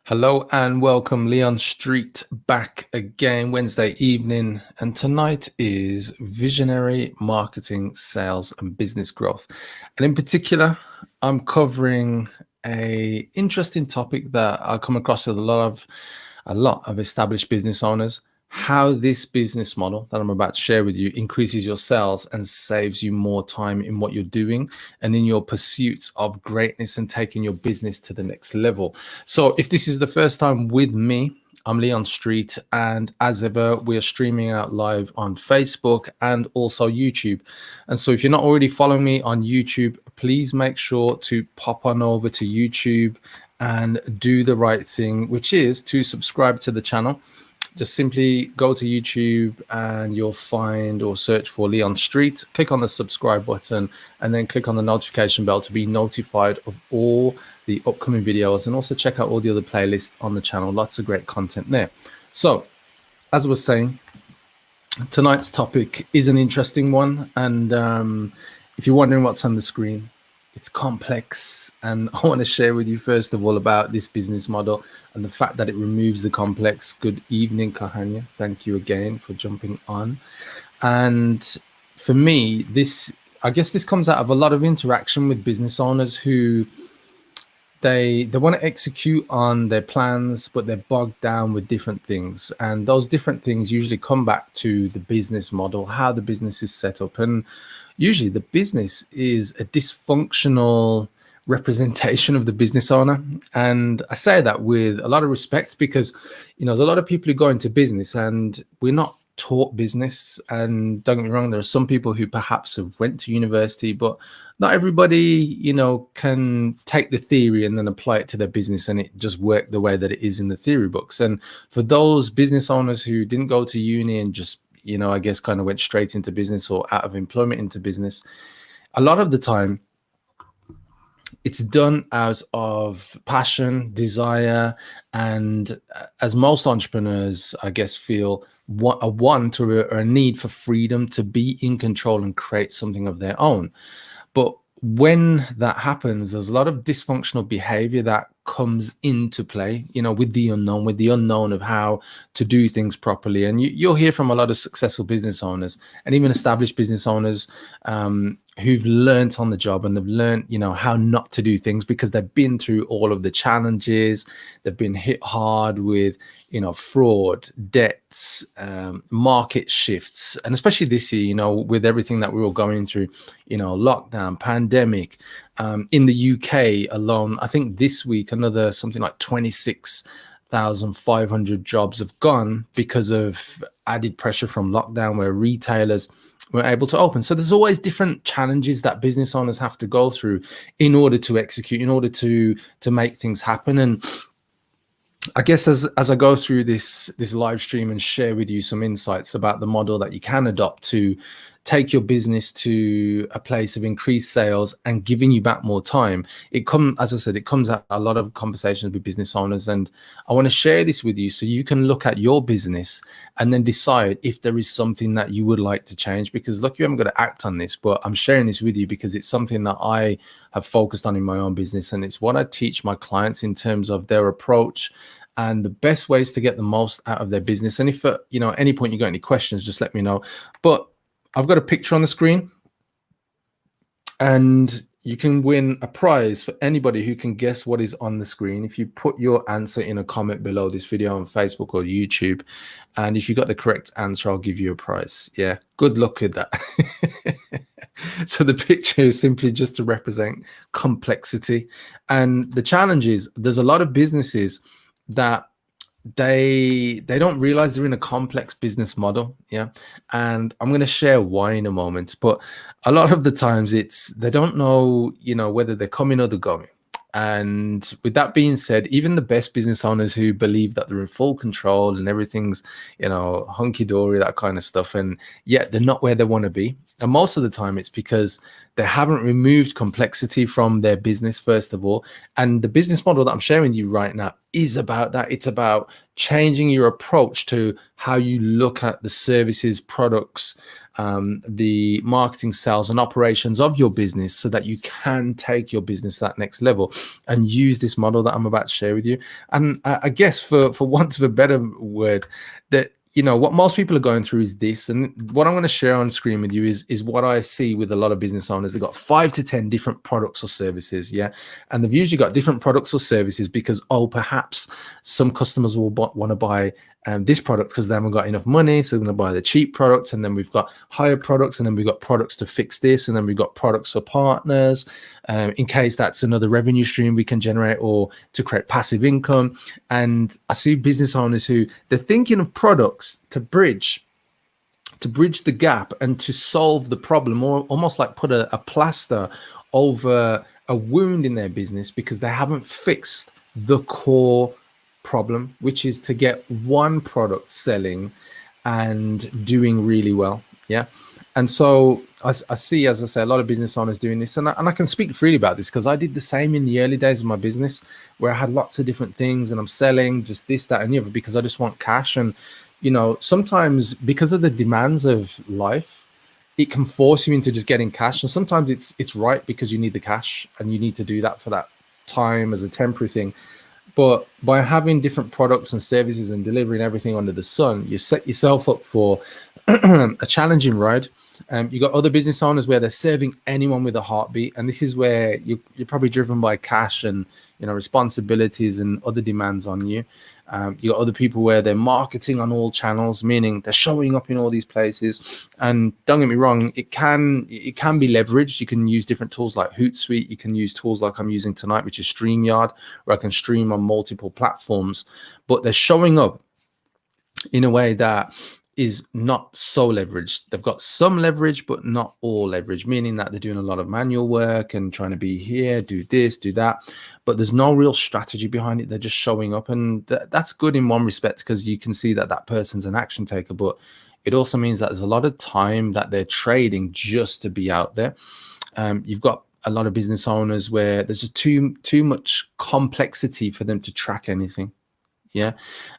Hello and welcome, Leon Street, back again Wednesday evening. And tonight is visionary marketing, sales, and business growth. And in particular, I'm covering a interesting topic that I come across with a lot of established business owners. How this business model that I'm about to share with you increases your sales and saves you more time in what you're doing and in your pursuits of greatness and taking your business to the next level. So if this is the first time with me, I'm Leon Street, and as ever, we are streaming out live on Facebook and also YouTube. And so if you're not already following me on YouTube, please make sure to pop on over to YouTube and do the right thing, which is to subscribe to the channel. Just simply go to YouTube and you'll find or search for Leon Street, click on the subscribe button, and then click on the notification bell to be notified of all the upcoming videos, and also check out all the other playlists on the channel. Lots of great content there. So as I was saying, tonight's topic is an interesting one. And if you're wondering what's on the screen, it's complex, and I want to share with you first of all about this business model and the fact that it removes the complex. Good evening, Kahanya. Thank you again for jumping on. And for me, I guess this comes out of a lot of interaction with business owners who they want to execute on their plans, but they're bogged down with different things. And those different things usually come back to the business model, how the business is set up. And usually the business is a dysfunctional representation of the business owner. And I say that with a lot of respect because, there's a lot of people who go into business and we're not taught business. And don't get me wrong, there are some people who perhaps have went to university, but not everybody, can take the theory and then apply it to their business and it just work the way that it is in the theory books. And for those business owners who didn't go to uni and just I guess kind of went straight into business or out of employment into business, a lot of the time it's done out of passion, desire, and as most entrepreneurs, I guess, feel a want or a need for freedom to be in control and create something of their own. But when that happens, there's a lot of dysfunctional behavior that comes into play, with the unknown of how to do things properly. And you'll hear from a lot of successful business owners and even established business owners who've learned on the job, and they've learned, how not to do things because they've been through all of the challenges. They've been hit hard with, fraud, debts, market shifts, and especially this year, with everything that we're all going through, lockdown, pandemic. In the UK alone, I think this week another something like 26,500 jobs have gone because of added pressure from lockdown, where retailers were able to open. So there's always different challenges that business owners have to go through in order to execute, in order to make things happen. And I guess as I go through this live stream and share with you some insights about the model that you can adopt to take your business to a place of increased sales and giving you back more time, as I said, it comes out a lot of conversations with business owners. And I want to share this with you so you can look at your business and then decide if there is something that you would like to change. Because look, you haven't got to act on this, but I'm sharing this with you because it's something that I have focused on in my own business, and it's what I teach my clients in terms of their approach and the best ways to get the most out of their business. And if at any point you got any questions, just let me know. But I've got a picture on the screen, and you can win a prize for anybody who can guess what is on the screen if you put your answer in a comment below this video on Facebook or YouTube. And if you got the correct answer, I'll give you a prize. Yeah, good luck with that. So the picture is simply just to represent complexity. And the challenge is there's a lot of businesses that they don't realize they're in a complex business model. And I'm going to share why in a moment, but a lot of the times they don't know whether they're coming or they're going. And with that being said, even the best business owners who believe that they're in full control and everything's hunky-dory, that kind of stuff, and yet they're not where they want to be. And most of the time it's because they haven't removed complexity from their business, first of all. And the business model that I'm sharing with you right now is about that. It's about changing your approach to how you look at the services, products, the marketing, sales, and operations of your business so that you can take your business to that next level and use this model that I'm about to share with you. And I guess for want of a better word, that what most people are going through is this, and what I'm going to share on screen with you is what I see with a lot of business owners. They've got 5 to 10 different products or services, and they've usually got different products or services because perhaps some customers will want to buy this product because they haven't got enough money, so they're going to buy the cheap products, and then we've got higher products, and then we've got products to fix this, and then we've got products for partners in case that's another revenue stream we can generate or to create passive income. And I see business owners who they're thinking of products to bridge the gap and to solve the problem, or almost like put a plaster over a wound in their business because they haven't fixed the core problem, which is to get one product selling and doing really well. And so I see, as I say, a lot of business owners doing this, and I can speak freely about this because I did the same in the early days of my business, where I had lots of different things and I'm selling just this, that, and the other because I just want cash. And sometimes because of the demands of life, it can force you into just getting cash, and sometimes it's right because you need the cash and you need to do that for that time as a temporary thing. But by having different products and services and delivering everything under the sun, you set yourself up for a challenging ride. You got other business owners where they're serving anyone with a heartbeat, and this is where you're probably driven by cash and responsibilities and other demands on you. You got other people where they're marketing on all channels, meaning they're showing up in all these places. And don't get me wrong, it can be leveraged. You can use different tools like Hootsuite. You can use tools like I'm using tonight, which is StreamYard, where I can stream on multiple platforms. But they're showing up in a way that is not so leveraged. They've got some leverage, but not all leverage, meaning that they're doing a lot of manual work and trying to be here, do this, do that. But there's no real strategy behind it. They're just showing up. And that's good in one respect because you can see that person's an action taker. But it also means that there's a lot of time that they're trading just to be out there. You've got a lot of business owners where there's just too much complexity for them to track anything.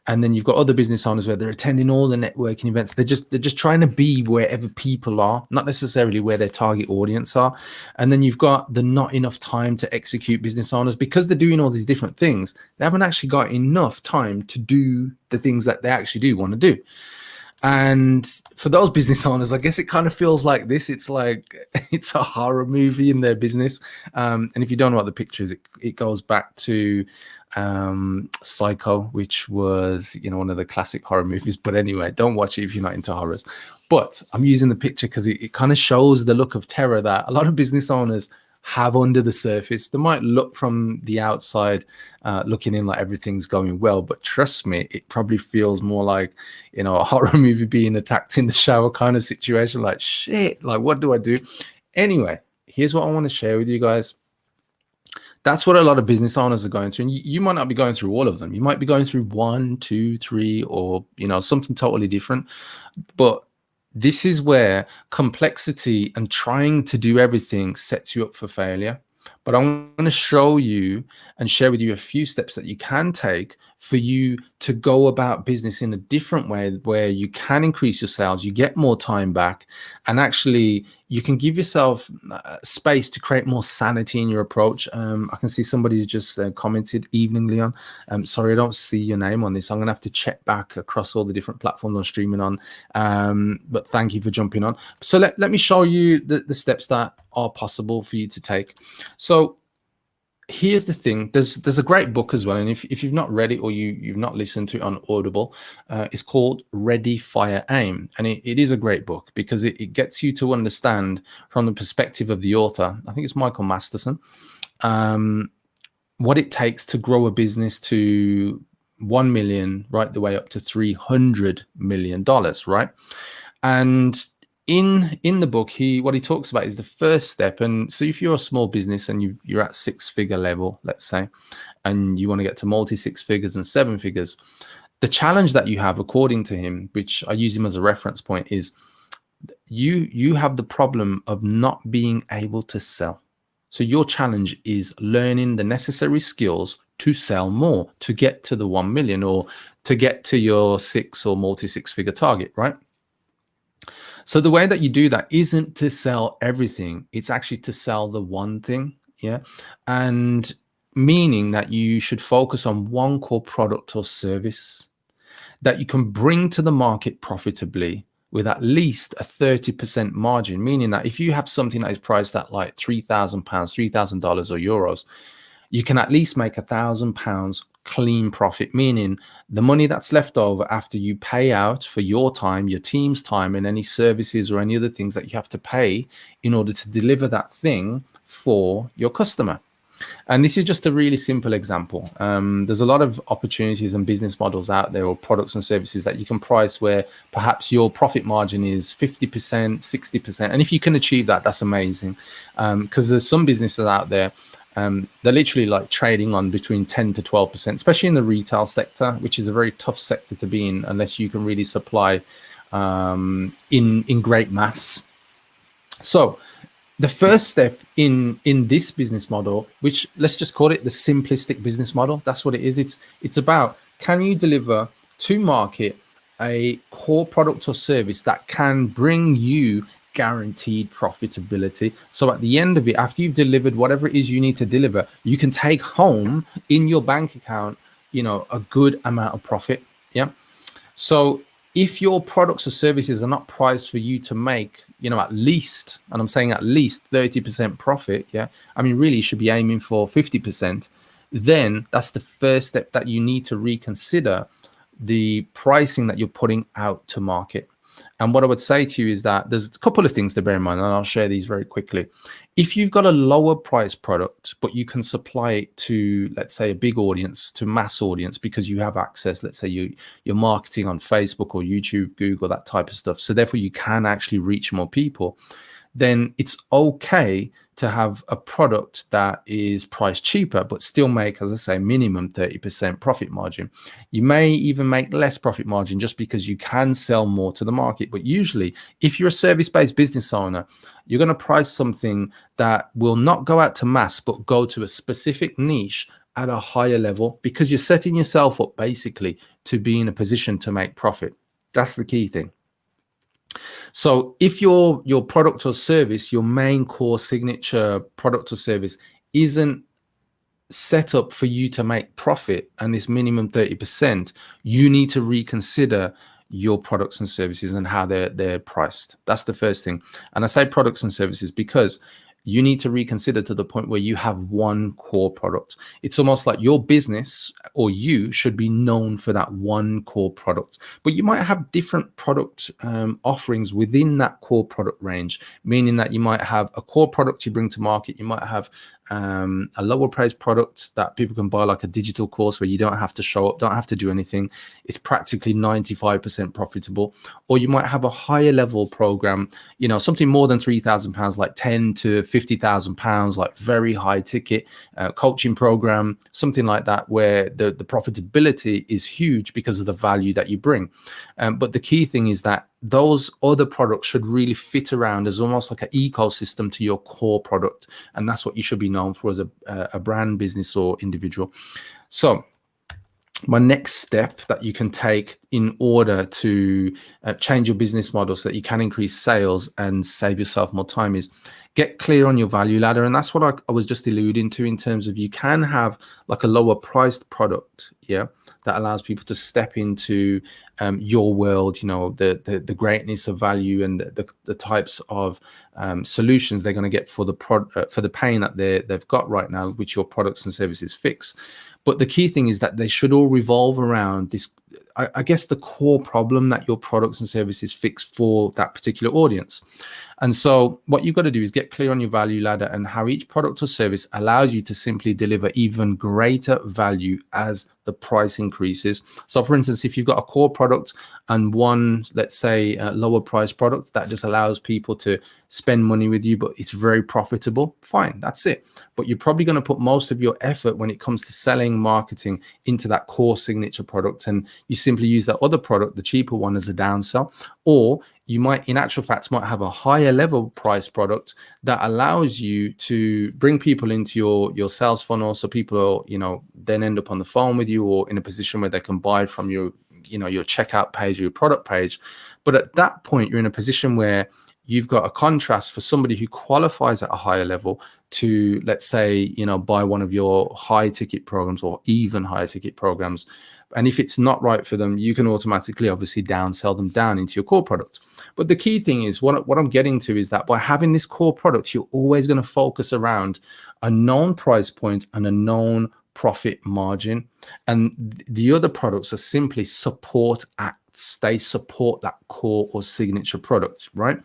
And then you've got other business owners where they're attending all the networking events. They're just trying to be wherever people are, not necessarily where their target audience are. And then you've got the not enough time to execute business owners because they're doing all these different things. They haven't actually got enough time to do the things that they actually do want to do. And for those business owners, I guess it kind of feels like this. It's like it's a horror movie in their business. And if you don't know what the picture is, it goes back to Psycho, which was one of the classic horror movies. But anyway, don't watch it if you're not into horrors. But I'm using the picture because it kind of shows the look of terror that a lot of business owners have under the surface. They might look from the outside looking in like everything's going well, but trust me, it probably feels more like a horror movie being attacked in the shower kind of situation. Like, shit, like what do I do? Anyway, here's what I want to share with you guys. That's what a lot of business owners are going through. And you might not be going through all of them. You might be going through 1, 2, 3, or something totally different. But this is where complexity and trying to do everything sets you up for failure. But I'm going to show you and share with you a few steps that you can take for you to go about business in a different way, where you can increase your sales, you get more time back, and actually you can give yourself space to create more sanity in your approach. I can see somebody just commented, "Evening, Leon. Sorry, I don't see your name on this. I'm going to have to check back across all the different platforms I'm streaming on. But thank you for jumping on. So let me show you the steps that are possible for you to take. So here's the thing. There's a great book as well, and if you've not read it or you've not listened to it on Audible, it's called Ready, Fire, Aim, and it is a great book because it gets you to understand from the perspective of the author. I think it's Michael Masterson, what it takes to grow a business to 1 million right the way up to $300 million, right? And in the book, what he talks about is the first step. And so if you're a small business and you're at 6-figure level, let's say, and you want to get to multi 6 figures and 7 figures, the challenge that you have, according to him, which I use him as a reference point, is you have the problem of not being able to sell. So your challenge is learning the necessary skills to sell more, to get to the 1 million or to get to your 6 or multi 6-figure target, right? So the way that you do that isn't to sell everything, it's actually to sell the one thing. Yeah. And meaning that you should focus on one core product or service that you can bring to the market profitably with at least a 30% margin, meaning that if you have something that is priced at like £3,000, $3,000 or euros, you can at least make £1,000 clean profit, meaning the money that's left over after you pay out for your time, your team's time, and any services or any other things that you have to pay in order to deliver that thing for your customer. And this is just a really simple example. There's a lot of opportunities and business models out there, or products and services that you can price where perhaps your profit margin is 50%, 60%. And if you can achieve that, that's amazing. Because there's some businesses out there, they're literally like trading on between 10 to 12%, especially in the retail sector, which is a very tough sector to be in unless you can really supply in great mass. So the first step in this business model, which let's just call it the simplistic business model, that's what it is. It's about, can you deliver to market a core product or service that can bring you guaranteed profitability? So at the end of it, after you've delivered whatever it is you need to deliver, you can take home in your bank account, a good amount of profit. Yeah. So if your products or services are not priced for you to make, at least, and I'm saying at least 30% profit, yeah, I mean, really you should be aiming for 50%, then that's the first step that you need to reconsider the pricing that you're putting out to market. And what I would say to you is that there's a couple of things to bear in mind, and I'll share these very quickly. If you've got a lower price product, but you can supply it to, let's say, a big audience, to mass audience, because you have access, let's say you're marketing on Facebook or YouTube, Google, that type of stuff. So therefore you can actually reach more people. Then it's okay to have a product that is priced cheaper, but still make, as I say, minimum 30% profit margin. You may even make less profit margin just because you can sell more to the market. But usually, if you're a service-based business owner, you're going to price something that will not go out to mass, but go to a specific niche at a higher level, because you're setting yourself up basically to be in a position to make profit. That's the key thing. So if your product or service, your main core signature product or service, isn't set up for you to make profit and this minimum 30%, you need to reconsider your products and services and how they're priced. That's the first thing. And I say products and services because you need to reconsider to the point where you have one core product. It's almost like your business or you should be known for that one core product, but you might have different product offerings within that core product range, meaning that you might have a core product you bring to market. You might have a lower price product that people can buy, like a digital course where you don't have to show up, don't have to do anything. It's practically 95% profitable. Or you might have a higher level program, something more than £3,000, like 10 to £50,000, like very high ticket coaching program, something like that, where the profitability is huge because of the value that you bring. But the key thing is that those other products should really fit around as almost like an ecosystem to your core product. And that's what you should be known for as a brand, business, or individual. So my next step that you can take in order to change your business model so that you can increase sales and save yourself more time is get clear on your value ladder. And that's what I was just alluding to, in terms of, you can have like a lower priced product, yeah, that allows people to step into your world, the greatness of value and the types of solutions they're going to get for the pain that they've got right now, which your products and services fix. But the key thing is that they should all revolve around this, I guess, the core problem that your products and services fix for that particular audience. And so what you've got to do is get clear on your value ladder and how each product or service allows you to simply deliver even greater value as the price increases. So for instance, if you've got a core product and one, let's say, lower price product that just allows people to spend money with you, but it's very profitable, fine, that's it. But you're probably going to put most of your effort when it comes to selling, marketing, into that core signature product, and you simply use that other product, the cheaper one, as a downsell. Or you might, in actual fact, might have a higher level price product that allows you to bring people into your sales funnel. So people, then end up on the phone with you or in a position where they can buy from your checkout page or your product page. But at that point, you're in a position where you've got a contrast for somebody who qualifies at a higher level to, let's say, buy one of your high ticket programs or even higher ticket programs. And if it's not right for them, you can automatically obviously downsell them down into your core product. But the key thing is what I'm getting to is that by having this core product, you're always going to focus around a known price point and a known profit margin. And the other products are simply support acts. They support that core or signature product, right?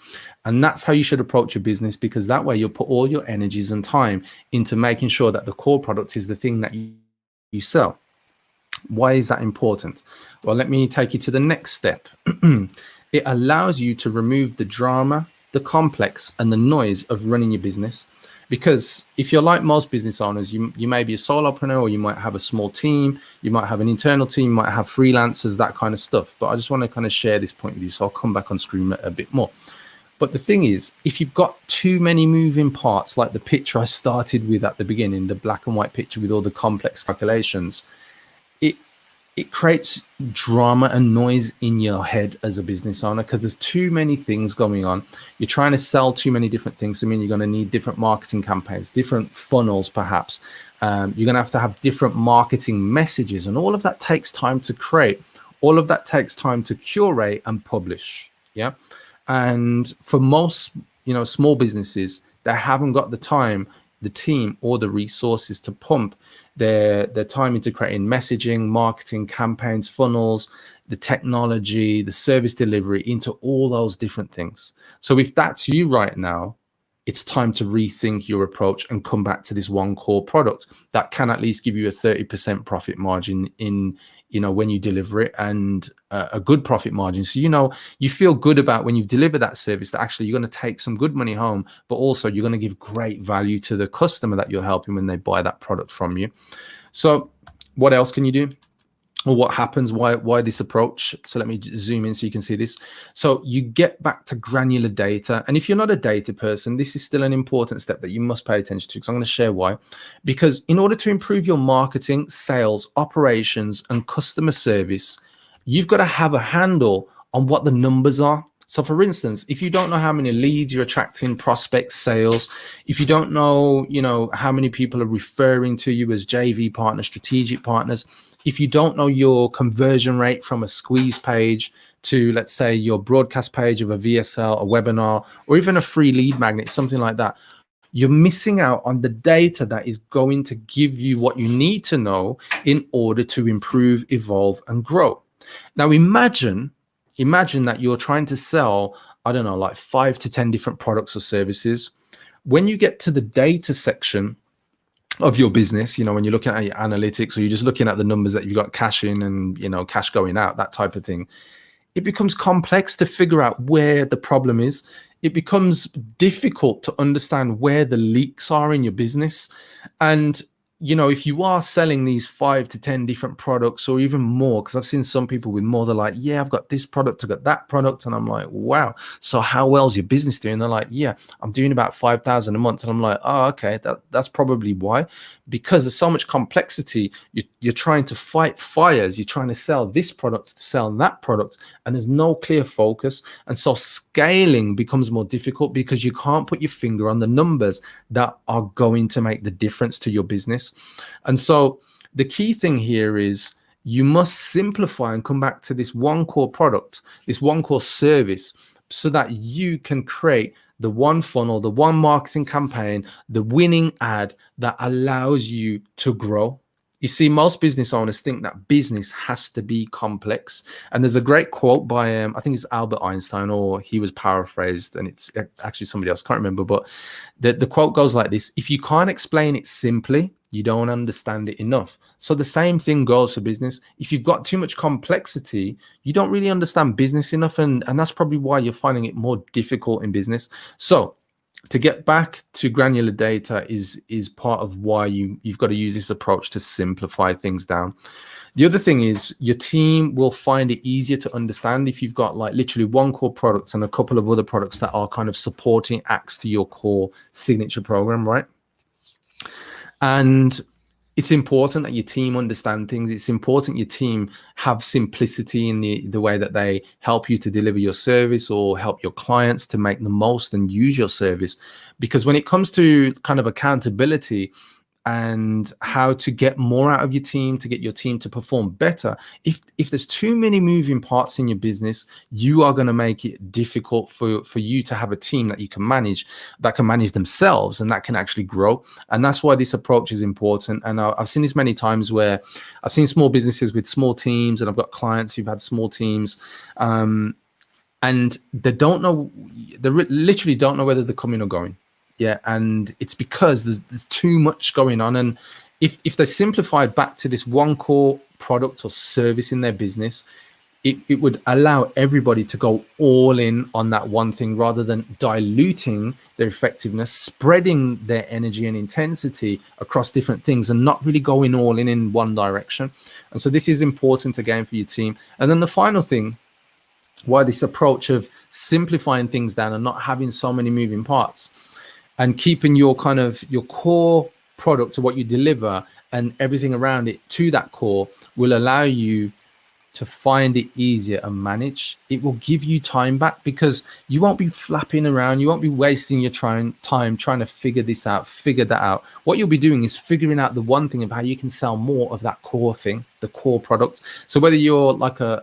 And that's how you should approach your business, because that way you'll put all your energies and time into making sure that the core product is the thing that you sell. Why is that important? Well, let me take you to the next step. It allows you to remove the drama, the complex, and the noise of running your business. Because if you're like most business owners, you may be a solopreneur, or you might have a small team, you might have an internal team, you might have freelancers, that kind of stuff. But I just want to kind of share this point with you, so I'll come back on screen a bit more. But the thing is, if you've got too many moving parts, like the picture I started with at the beginning, the black and white picture with all the complex calculations, it creates drama and noise in your head as a business owner, because there's too many things going on. You're trying to sell too many different things. I mean, you're going to need different marketing campaigns, different funnels, perhaps. You're going to have different marketing messages, and all of that takes time to create. All of that takes time to curate and publish. Yeah. And for most, small businesses, they haven't got the time, the team, or the resources to pump their time into creating messaging, marketing campaigns, funnels, the technology, the service delivery, into all those different things. So if that's you right now, it's time to rethink your approach and come back to this one core product that can at least give you a 30% profit margin in, when you deliver it, and a good profit margin. So, you feel good about when you deliver that service, that actually you're going to take some good money home, but also you're going to give great value to the customer that you're helping when they buy that product from you. So what else can you do? Or what happens? Why this approach? So let me zoom in so you can see this. So you get back to granular data. And if you're not a data person, this is still an important step that you must pay attention to, because I'm going to share why. Because in order to improve your marketing, sales, operations, and customer service, you've got to have a handle on what the numbers are. So for instance, if you don't know how many leads you're attracting, prospects, sales, if you don't know, how many people are referring to you as JV partners, strategic partners, if you don't know your conversion rate from a squeeze page to, let's say, your broadcast page of a VSL, a webinar, or even a free lead magnet, something like that, you're missing out on the data that is going to give you what you need to know in order to improve, evolve, and grow. Now, imagine that you're trying to sell, I don't know, like 5 to 10 different products or services. When you get to the data section of your business, when you're looking at your analytics, or you're just looking at the numbers that you've got cash in and, cash going out, that type of thing, it becomes complex to figure out where the problem is. It becomes difficult to understand where the leaks are in your business. And if you are selling these 5 to 10 different products or even more, because I've seen some people with more, they're like, yeah, I've got this product, I've got that product. And I'm like, wow, so how well is your business doing? They're like, yeah, I'm doing about 5,000 a month. And I'm like, oh, okay, that's probably why. Because there's so much complexity. You're trying to fight fires. You're trying to sell this product, to sell that product, and there's no clear focus. And so scaling becomes more difficult because you can't put your finger on the numbers that are going to make the difference to your business. And so the key thing here is you must simplify and come back to this one core product, this one core service, so that you can create the one funnel, the one marketing campaign, the winning ad that allows you to grow. You see, most business owners think that business has to be complex. And there's a great quote by, I think it's Albert Einstein, or he was paraphrased, and it's actually somebody else, can't remember. But the quote goes like this: if you can't explain it simply, you don't understand it enough. So the same thing goes for business. If you've got too much complexity, you don't really understand business enough. And that's probably why you're finding it more difficult in business. So to get back to granular data is part of why you've got to use this approach to simplify things down. The other thing is your team will find it easier to understand if you've got like literally one core product and a couple of other products that are kind of supporting acts to your core signature program, right? And it's important that your team understand things. It's important your team have simplicity in the way that they help you to deliver your service or help your clients to make the most and use your service. Because when it comes to kind of accountability and how to get more out of your team, to get your team to perform better, if there's too many moving parts in your business, you are going to make it difficult for you to have a team that you can manage, that can manage themselves and that can actually grow. And that's why this approach is important. And I've seen this many times where I've seen small businesses with small teams, and I've got clients who've had small teams, and they don't know, they literally don't know whether they're coming or going. Yeah, and it's because there's too much going on. And if they simplified back to this one core product or service in their business, it would allow everybody to go all in on that one thing rather than diluting their effectiveness, spreading their energy and intensity across different things and not really going all in one direction. And so this is important again for your team. And then the final thing, why this approach of simplifying things down and not having so many moving parts, and keeping your kind of your core product to what you deliver and everything around it to that core will allow you to find it easier and manage. It will give you time back because you won't be flapping around. You won't be wasting your time trying to figure this out, figure that out. What you'll be doing is figuring out the one thing of how you can sell more of that core thing, the core product. So whether you're like a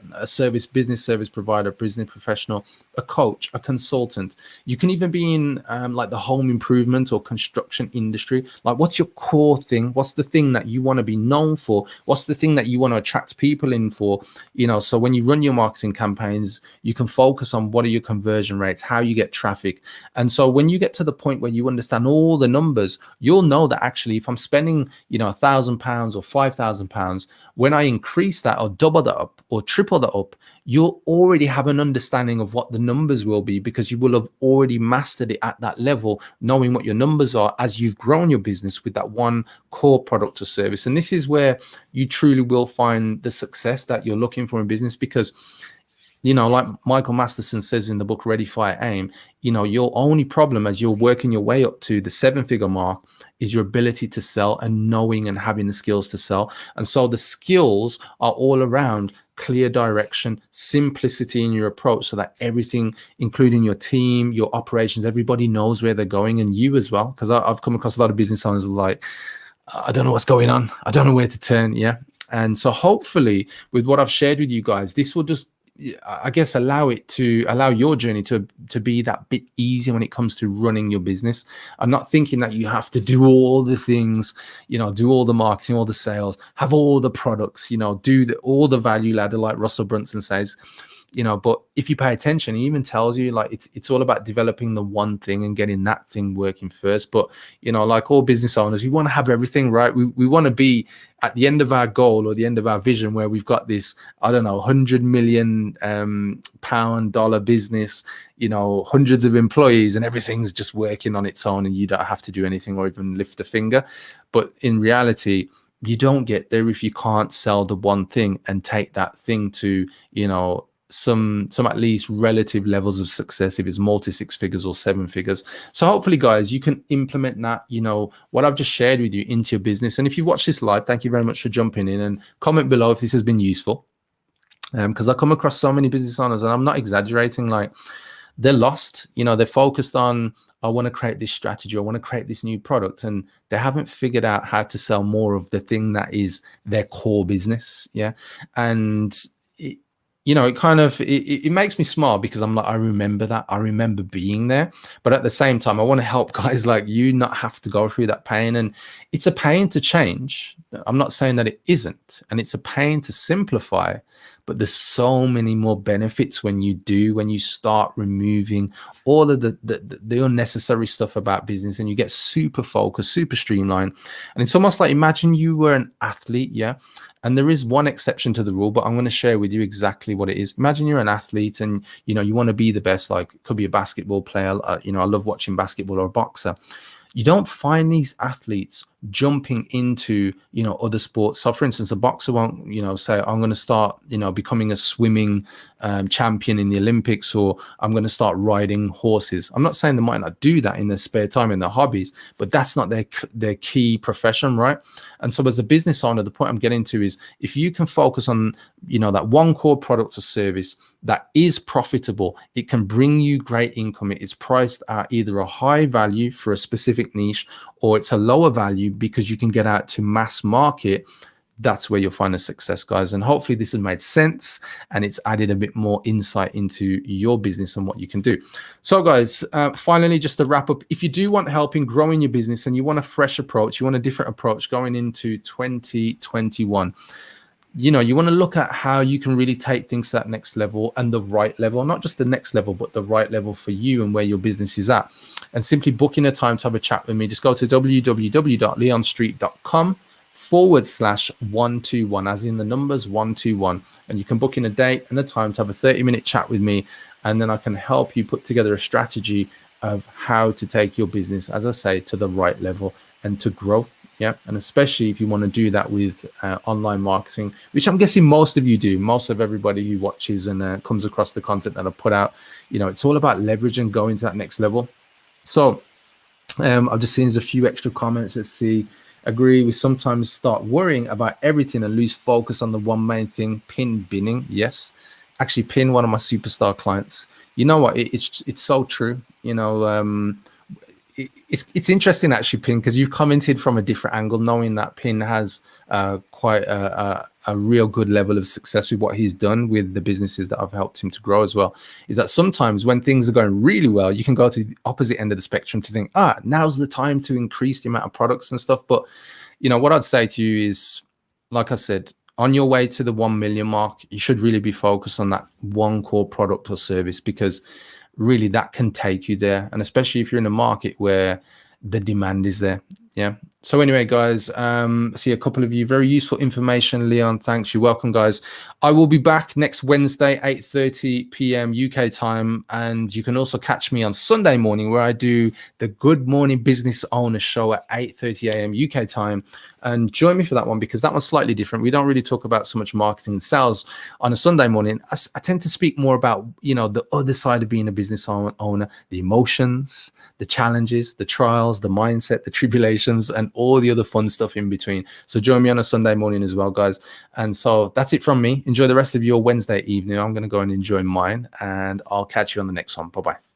business service provider, business professional, a coach, a consultant, you can even be in like the home improvement or construction industry. Like, what's your core thing? What's the thing that you want to be known for? What's the thing that you want to attract people in for? You know, so when you run your marketing campaigns, you can focus on what are your conversion rates, how you get traffic. And so when you get to the point where you understand all the numbers, you'll know that actually if I'm spending, you know, £1,000 or £5,000, when I increase that or double that up or triple that up, you'll already have an understanding of what the numbers will be because you will have already mastered it at that level, knowing what your numbers are as you've grown your business with that one core product or service. And this is where you truly will find the success that you're looking for in business because, you know, like Michael Masterson says in the book, Ready, Fire, Aim, you know, your only problem as you're working your way up to the 7-figure mark is your ability to sell and knowing and having the skills to sell. And so the skills are all around clear direction, simplicity in your approach so that everything, including your team, your operations, everybody knows where they're going, and you as well. Because I've come across a lot of business owners like, I don't know what's going on. I don't know where to turn. Yeah. And so hopefully with what I've shared with you guys, this will just, I guess, allow your journey to be that bit easier when it comes to running your business. I'm not thinking that you have to do all the things, you know, do all the marketing, all the sales, have all the products, you know, do all the value ladder like Russell Brunson says, you know. But if you pay attention, he even tells you like it's all about developing the one thing and getting that thing working first. But, you know, like all business owners, we want to have everything right. We want to be at the end of our goal or the end of our vision where we've got this, I don't know, £100 million dollar business, you know, hundreds of employees, and everything's just working on its own and you don't have to do anything or even lift a finger. But in reality, you don't get there if you can't sell the one thing and take that thing to, you know, some at least relative levels of success, if it's multi-6 figures or 7 figures. So hopefully, guys, you can implement that, you know, what I've just shared with you into your business. And if you watch this live, thank you very much for jumping in, and comment below if this has been useful. Because I come across so many business owners, and I'm not exaggerating, like they're lost, you know, they're focused on, I want to create this strategy, I want to create this new product, and they haven't figured out how to sell more of the thing that is their core business. Yeah. And you know, it makes me smile because I'm like, I remember that. I remember being there. But at the same time, I want to help guys like you not have to go through that pain. And it's a pain to change. I'm not saying that it isn't. And it's a pain to simplify. But there's so many more benefits when you start removing all of the unnecessary stuff about business, and you get super focused, super streamlined. And it's almost like, imagine you were an athlete, yeah, and there is one exception to the rule, but I'm going to share with you exactly what it is. Imagine you're an athlete and you want to be the best, like it could be a basketball player, I love watching basketball, or a boxer. You don't find these athletes jumping into other sports. So for instance, a boxer won't say, I'm going to start becoming a swimming champion in the Olympics, or I'm going to start riding horses. I'm not saying they might not do that in their spare time, in their hobbies, but that's not their key profession, right? And so as a business owner, the point I'm getting to is, if you can focus on that one core product or service that is profitable, it can bring you great income. It's priced at either a high value for a specific niche, or it's a lower value because you can get out to mass market. That's where you'll find the success, guys. And hopefully this has made sense and it's added a bit more insight into your business and what you can do. So guys, finally, just to wrap up, if you do want help in growing your business and you want a fresh approach, you want a different approach going into 2021, you want to look at how you can really take things to that next level, and the right level, not just the next level, but the right level for you and where your business is at. And simply booking a time to have a chat with me, just go to www.leonstreet.com/121, as in the numbers 121. And you can book in a date and a time to have a 30-minute chat with me. And then I can help you put together a strategy of how to take your business, as I say, to the right level and to grow. Yeah. And especially if you want to do that with online marketing, which I'm guessing most of you do. Most of everybody who watches and comes across the content that I put out, it's all about leverage and going to that next level. So I've just seen there's a few extra comments. Let's see. Agree. We sometimes start worrying about everything and lose focus on the one main thing. Pin binning. Yes. Actually, Pin, one of my superstar clients. You know what? It's so true. It's interesting actually, Pin, because you've commented from a different angle, knowing that Pin has quite a real good level of success with what he's done with the businesses that I've helped him to grow as well. Is that sometimes when things are going really well, you can go to the opposite end of the spectrum to think, now's the time to increase the amount of products and stuff. But what I'd say to you is, like I said, on your way to the 1 million mark, you should really be focused on that one core product or service, because really that can take you there. And especially if you're in a market where the demand is there. Yeah. So anyway, guys, see a couple of you, very useful information. Leon, thanks. You're welcome, guys. I will be back next Wednesday, 8:30 p.m. UK time. And you can also catch me on Sunday morning, where I do the Good Morning Business Owner show at 8:30 a.m. UK time. And join me for that one, because that one's slightly different. We don't really talk about so much marketing and sales on a Sunday morning. I tend to speak more about, the other side of being a business owner, the emotions, the challenges, the trials, the mindset, the tribulations, and all the other fun stuff in between. So join me on a Sunday morning as well, guys. And so that's it from me. Enjoy the rest of your Wednesday evening. I'm going to go and enjoy mine, and I'll catch you on the next one. Bye-bye.